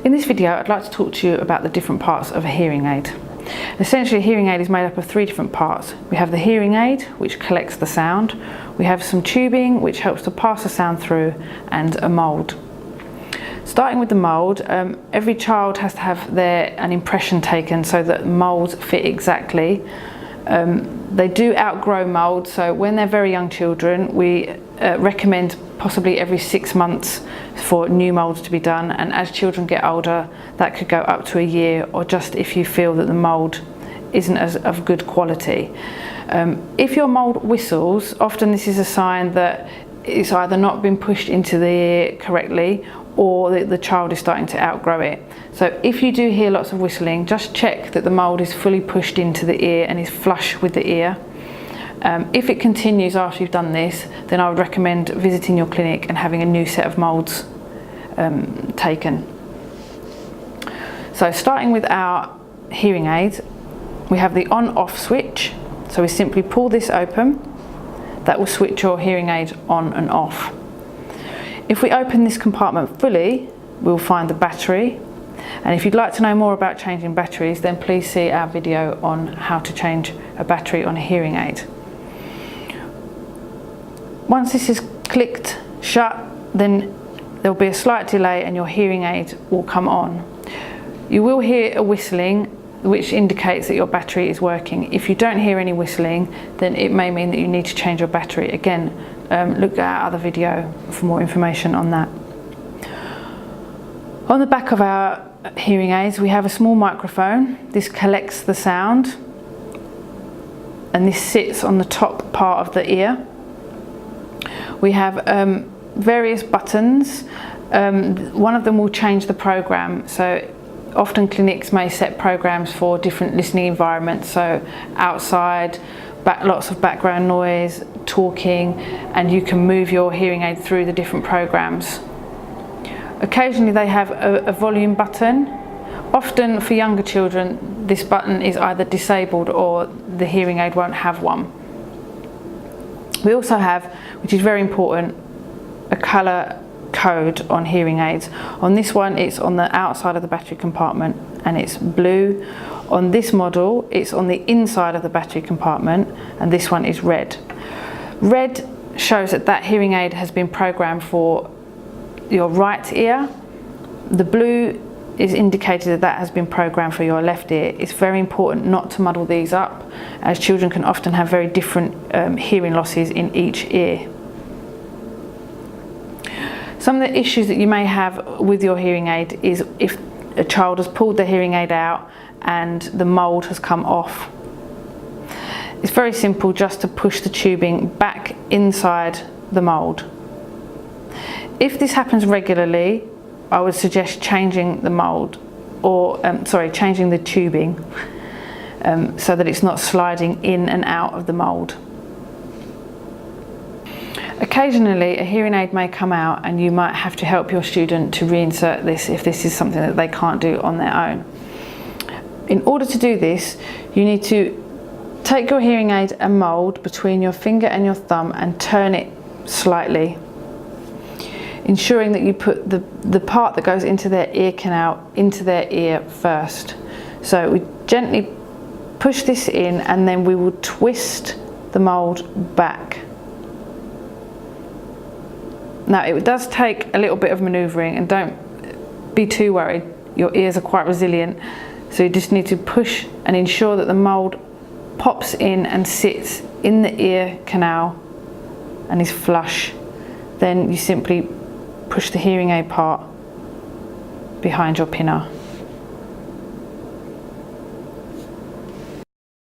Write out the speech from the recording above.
In this video, I'd like to talk to you about the different parts of a hearing aid. Essentially, a hearing aid is made up of three different parts. We have the hearing aid, which collects the sound. We have some tubing, which helps to pass the sound through, and a mould. Starting with the mould, every child has to have an impression taken so that moulds fit exactly. They do outgrow mould, so when they're very young children, we recommend possibly every 6 months for new moulds to be done, and as children get older, that could go up to a year, or just if you feel that the mould isn't of good quality. If your mould whistles, often this is a sign that it's either not been pushed into the ear correctly, or that the child is starting to outgrow it. So if you do hear lots of whistling, just check that the mould is fully pushed into the ear and is flush with the ear. If it continues after you've done this, then I would recommend visiting your clinic and having a new set of moulds taken. So starting with our hearing aids, we have the on-off switch. So we simply pull this open. That will switch your hearing aid on and off. If we open this compartment fully, we'll find the battery. And if you'd like to know more about changing batteries, then please see our video on how to change a battery on a hearing aid. Once this is clicked shut, then there'll be a slight delay and your hearing aid will come on. You will hear a whistling, which indicates that your battery is working. If you don't hear any whistling, then it may mean that you need to change your battery. Again, look at our other video for more information on that. On the back of our hearing aids, we have a small microphone. This collects the sound, and this sits on the top part of the ear. We have various buttons. One of them will change the program. So often clinics may set programs for different listening environments, so outside, lots of background noise, talking, and you can move your hearing aid through the different programs. Occasionally they have a volume button. Often for younger children, this button is either disabled or the hearing aid won't have one. We also have, which is very important, a colour code on hearing aids. On this one, it's on the outside of the battery compartment and it's blue. On this model, it's on the inside of the battery compartment, and this one is red. Red shows that hearing aid has been programmed for your right ear. The blue is indicated that has been programmed for your left ear. It's very important not to muddle these up, as children can often have very different hearing losses in each ear. Some of the issues that you may have with your hearing aid is if a child has pulled the hearing aid out and the mould has come off. It's very simple just to push the tubing back inside the mould. If this happens regularly, I would suggest changing the mould, or changing the tubing so that it's not sliding in and out of the mould. Occasionally a hearing aid may come out and you might have to help your student to reinsert this if this is something that they can't do on their own. In order to do this, you need to take your hearing aid and mould between your finger and your thumb and turn it slightly, ensuring that you put the part that goes into their ear canal into their ear first. So we gently push this in and then we will twist the mould back. Now it does take a little bit of manoeuvring, and don't be too worried, your ears are quite resilient, so you just need to push and ensure that the mould pops in and sits in the ear canal and is flush. Then you simply push the hearing aid part behind your pinner.